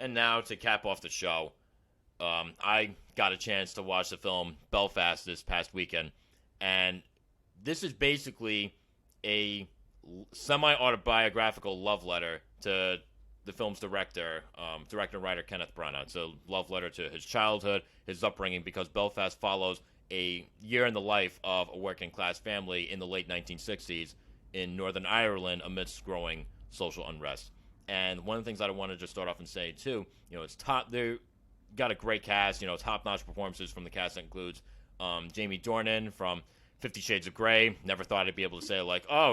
And now to cap off the show, I got a chance to watch the film Belfast this past weekend, and this is basically a semi-autobiographical love letter to the film's director and writer Kenneth Branagh. It's a love letter to his childhood, his upbringing, because Belfast follows a year in the life of a working-class family in the late 1960s in Northern Ireland amidst growing social unrest. And one of the things that I want to just start off and say, too, it's top. They got a great cast, top-notch performances from the cast that includes Jamie Dornan from 50 Shades of Grey. Never thought I'd be able to say,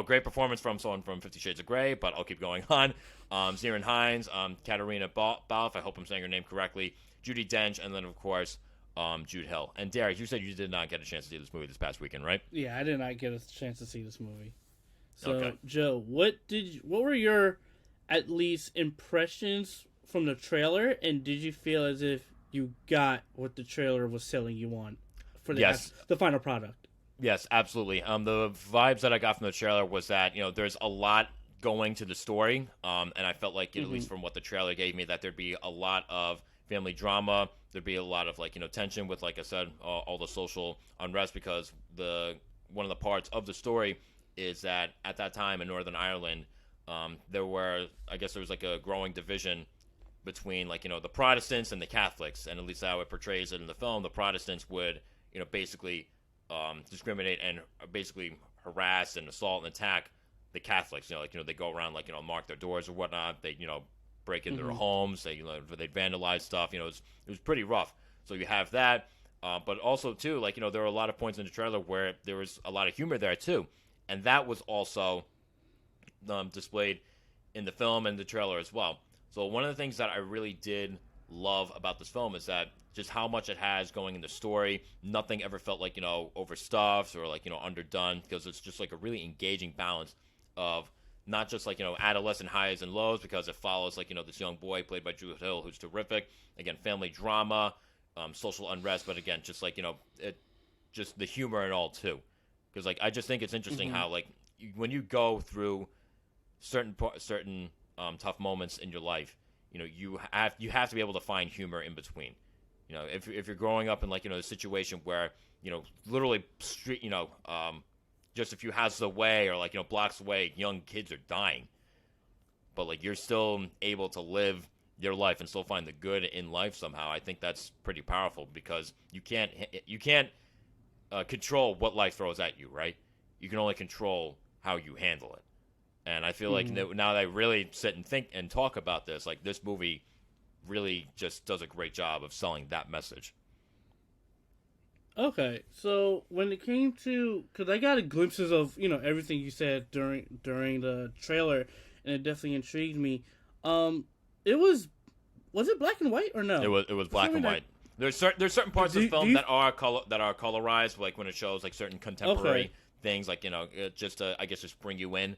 great performance from someone from 50 Shades of Grey, but I'll keep going on. Ciaran Hinds, Caitriona Balfe, I hope I'm saying her name correctly, Judi Dench, and then, of course, Jude Hill. And Darius, you said you did not get a chance to see this movie this past weekend, right? Yeah, I did not get a chance to see this movie. So, okay. Joe, what were your, at least, impressions from the trailer, and did you feel as if you got what the trailer was selling you on for the final product? Yes, absolutely. The vibes that I got from the trailer was that, there's a lot going to the story, and I felt like, at least from what the trailer gave me, that there'd be a lot of family drama, there'd be a lot of, tension with, like I said, all the social unrest, because one of the parts of the story is that at that time in Northern Ireland, there was a growing division between, the Protestants and the Catholics, and at least how it portrays it in the film, the Protestants would, basically discriminate and basically harass and assault and attack the Catholics. They go around, mark their doors or whatnot. They, break into their homes. They'd vandalize stuff. It was pretty rough. So you have that. But also, too, there were a lot of points in the trailer where there was a lot of humor there, too. And that was also displayed in the film and the trailer as well. So one of the things that I really did love about this film is that just how much it has going in the story. Nothing ever felt overstuffed or underdone, because it's just a really engaging balance of not just adolescent highs and lows, because it follows this young boy played by Jude Hill, who's terrific. Again, family drama, social unrest, but again, just just the humor and all too. Because I just think it's interesting how when you go through certain tough moments in your life, you have to be able to find humor in between. If you're growing up in a situation where literally street just a few houses away or blocks away, young kids are dying, but you're still able to live your life and still find the good in life somehow. I think that's pretty powerful, because you can't control what life throws at you, right? You can only control how you handle it. And I feel like now that I really sit and think and talk about this, this movie really just does a great job of selling that message. Okay, so when it came to, because I got glimpses of everything you said during the trailer, and it definitely intrigued me. It was it black and white or no? It was black and white. There's certain parts of the film that are colorized, when it shows certain contemporary things, just to, I guess, just bring you in.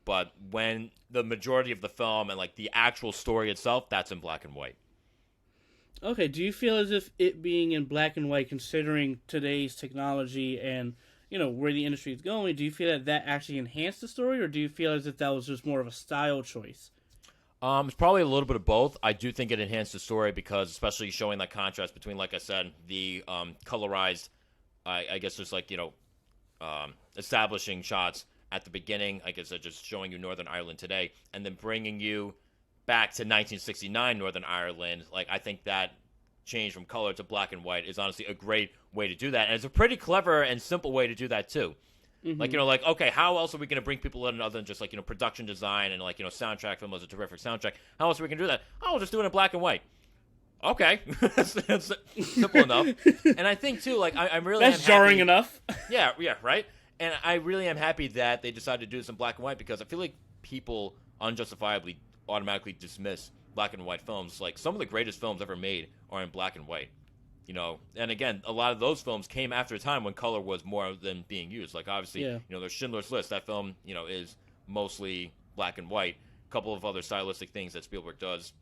But when the majority of the film and the actual story itself, that's in black and white. Okay, do you feel as if it being in black and white, considering today's technology and where the industry is going, do you feel that actually enhanced the story, or do you feel as if that was just more of a style choice? It's probably a little bit of both. I do think it enhanced the story, because especially showing that contrast between, like I said, the colorized, I guess just establishing shots at the beginning, like I said, just showing you Northern Ireland today, and then bringing you back to 1969 Northern Ireland. I think that change from color to black and white is honestly a great way to do that, and it's a pretty clever and simple way to do that too. Okay, how else are we going to bring people in other than just production design and soundtrack? Film was a terrific soundtrack. How else are we going to do that? Oh, we'll just do it in black and white. Okay, that's simple enough. And I think too, I'm really that's jarring enough. yeah, right. And I really am happy that they decided to do this in black and white, because I feel like people unjustifiably automatically dismiss black and white films. Some of the greatest films ever made are in black and white. And again, a lot of those films came after a time when color was more than being used. Obviously, there's Schindler's List. That film, is mostly black and white. A couple of other stylistic things that Spielberg does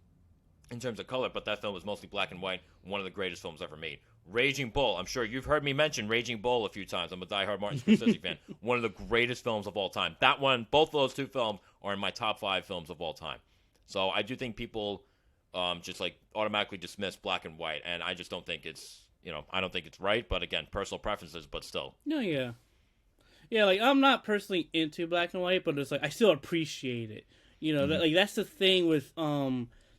in terms of color, but that film was mostly black and white. One of the greatest films ever made. Raging Bull. I'm sure you've heard me mention Raging Bull a few times. I'm a diehard Martin Scorsese fan. One of the greatest films of all time. That one, both of those two films are in my top 5 films of all time. So I do think people just like automatically dismiss black and white, and I just don't think it's I don't think it's right. But again, personal preferences, but still. No, yeah. Yeah, like, I'm not personally into black and white, but it's like, I still appreciate it. That's the thing with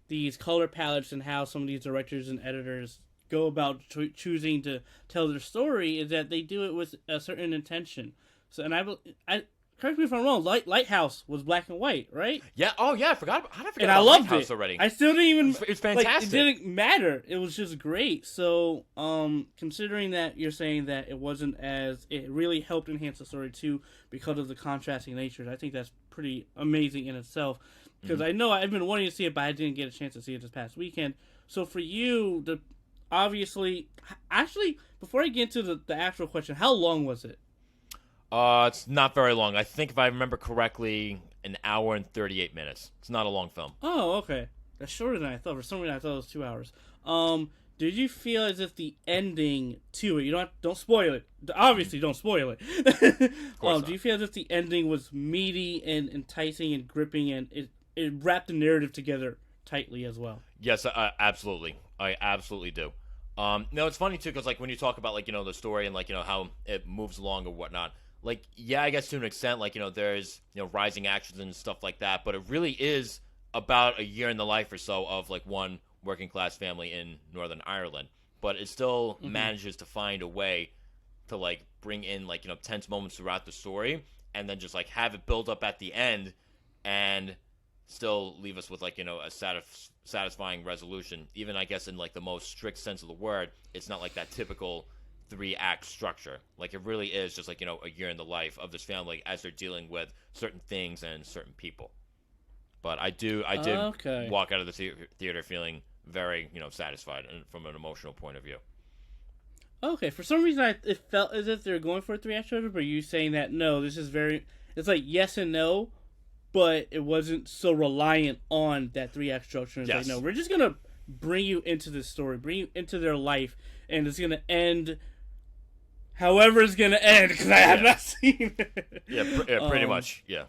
these color palettes and how some of these directors and editors go about choosing to tell their story, is that they do it with a certain intention. So, and I correct me if I'm wrong, Lighthouse was black and white, right? Yeah. Oh, yeah. How did I forget and about I loved Lighthouse it already? I still didn't even. It's fantastic. It didn't matter. It was just great. So, considering that you're saying that it really helped enhance the story too because of the contrasting natures, I think that's pretty amazing in itself. Because I know I've been wanting to see it, but I didn't get a chance to see it this past weekend. So for you, actually, before I get into the actual question, how long was it? It's not very long. I think if I remember correctly, an hour and 38 minutes. It's not a long film. Oh, okay. That's shorter than I thought. For some reason, I thought it was 2 hours. Did you feel as if the ending to it? Don't spoil it. Obviously, don't spoil it. Of course not. Do you feel as if the ending was meaty and enticing and gripping, and it wrapped the narrative together tightly as well? Yes, absolutely. I absolutely do. No, it's funny too because like when you talk about like the story and like how it moves along or whatnot. Like, yeah, I guess to an extent, like, there's, rising actions and stuff like that, but it really is about a year in the life or so of, like, one working class family in Northern Ireland. But it still manages to find a way to, like, bring in, like, tense moments throughout the story and then just, like, have it build up at the end and still leave us with, like, a satisfying resolution. Even, I guess, in, like, the most strict sense of the word, it's not like that typical 3-act structure. Like, it really is just like a year in the life of this family as they're dealing with certain things and certain people. But I did walk out of the theater feeling very satisfied and from an emotional point of view. Okay, for some reason it felt as if they were going for a 3-act structure, but you saying that no, this is it's like yes and no, but it wasn't so reliant on that 3-act structure. It's yes. Like, no, we're just gonna bring you into this story, bring you into their life, and it's gonna end however it's gonna end, because I have not seen it. Yeah, pretty much. Yeah.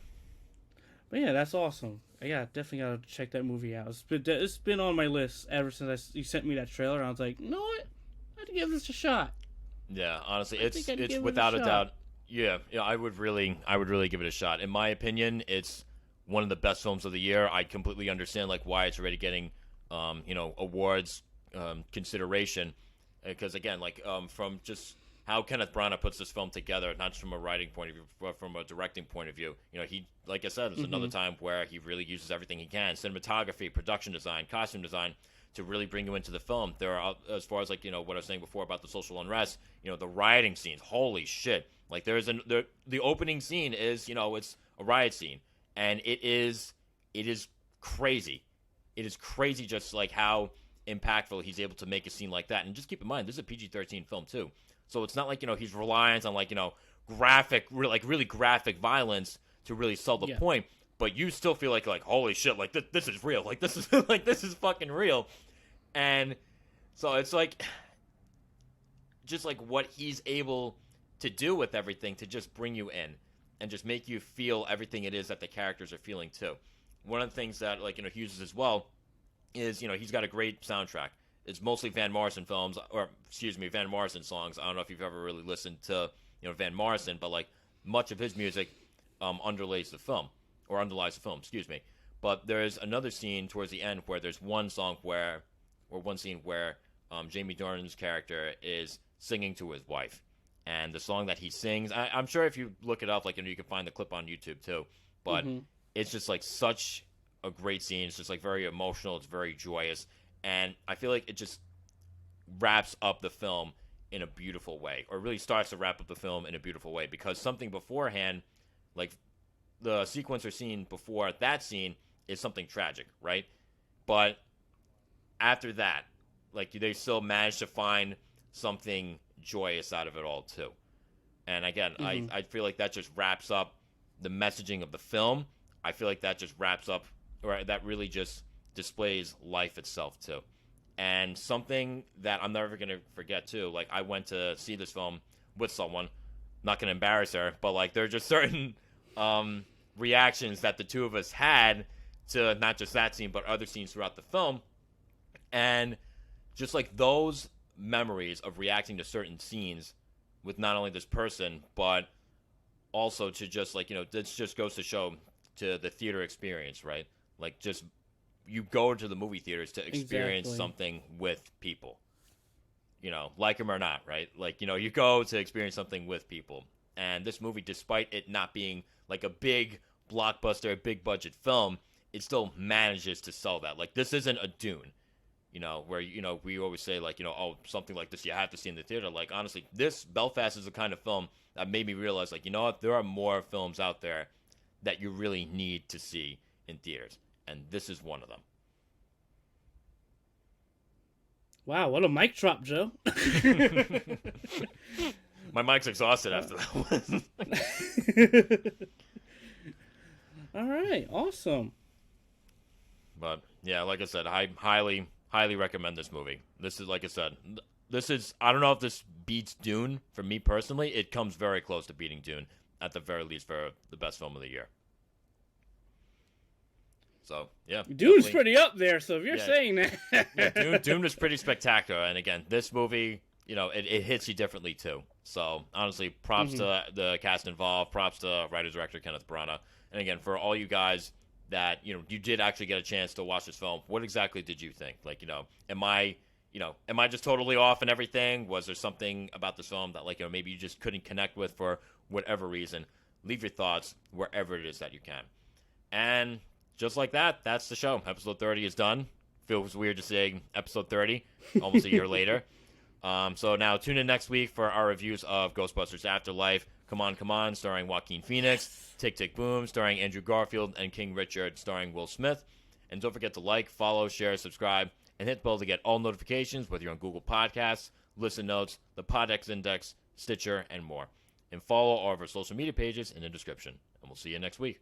But yeah, that's awesome. I definitely gotta check that movie out. It's been on my list ever since you sent me that trailer. I was like, you know what? I have to give this a shot. Yeah, honestly, it's without a doubt. Yeah, I would really give it a shot. In my opinion, it's one of the best films of the year. I completely understand like why it's already getting, awards consideration, because again, like from just how Kenneth Branagh puts this film together, not just from a writing point of view, but from a directing point of view. He, like I said, it's another time where he really uses everything he can: cinematography, production design, costume design, to really bring you into the film. There are, as far as like what I was saying before about the social unrest, the rioting scenes. Holy shit! Like the opening scene is it's a riot scene, and it is crazy. It is crazy just like how impactful he's able to make a scene like that. And just keep in mind, this is a PG-13 film too. So it's not like, he's reliant on like, graphic, really graphic violence to really sell the point. But you still feel like holy shit, like this is real. Like this is like this is fucking real. And so it's like just like what he's able to do with everything to just bring you in and just make you feel everything it is that the characters are feeling too. One of the things that he uses as well is he's got a great soundtrack. It's mostly Van Morrison songs. I don't know if you've ever really listened to Van Morrison, but like much of his music underlies the film. But there's another scene towards the end where there's one scene where Jamie Dornan's character is singing to his wife, and the song that he sings, I'm sure if you look it up, like you can find the clip on YouTube too. But it's just like such a great scene. It's just like very emotional. It's very joyous. And I feel like it just wraps up the film in a beautiful way, or really starts to wrap up the film in a beautiful way, because something beforehand, like the sequence or scene before that scene, is something tragic, right? But after that, like they still manage to find something joyous out of it all too. And again, I feel like that just wraps up the messaging of the film. I feel like that just wraps up, or that really just displays life itself too. And something that I'm never going to forget too, like I went to see this film with someone, not going to embarrass her, but like there are just certain reactions that the two of us had to not just that scene but other scenes throughout the film. And just like those memories of reacting to certain scenes with not only this person, but also to just like, this just goes to show to the theater experience, right? Like, just you go to the movie theaters to experience something with people, like them or not, right? Like, you go to experience something with people. And this movie, despite it not being like a big blockbuster, big budget film, it still manages to sell that. Like, this isn't a Dune, where, we always say, like, oh, something like this you have to see in the theater. Like, honestly, this Belfast is the kind of film that made me realize, like, what? There are more films out there that you really need to see in theaters. And this is one of them. Wow, what a mic drop, Joe. My mic's exhausted after that one. All right, awesome. But, yeah, like I said, I highly recommend this movie. This is, like I said, I don't know if this beats Dune. For me personally, it comes very close to beating Dune, at the very least, for the best film of the year. So, yeah. Dune's pretty up there, so if you're saying that. Yeah, Dune is pretty spectacular. And again, this movie, it hits you differently too. So, honestly, props to the cast involved, props to writer-director Kenneth Branagh. And again, for all you guys that, you did actually get a chance to watch this film, what exactly did you think? Like, am I just totally off and everything? Was there something about this film that, like, maybe you just couldn't connect with for whatever reason? Leave your thoughts wherever it is that you can. And just like that, that's the show. Episode 30 is done. Feels weird to say episode 30, almost a year later. So now tune in next week for our reviews of Ghostbusters Afterlife, Come On, starring Joaquin Phoenix, Tick, Tick, Boom, starring Andrew Garfield, and King Richard, starring Will Smith. And don't forget to like, follow, share, subscribe, and hit the bell to get all notifications, whether you're on Google Podcasts, Listen Notes, the Podex Index, Stitcher, and more. And follow all of our social media pages in the description. And we'll see you next week.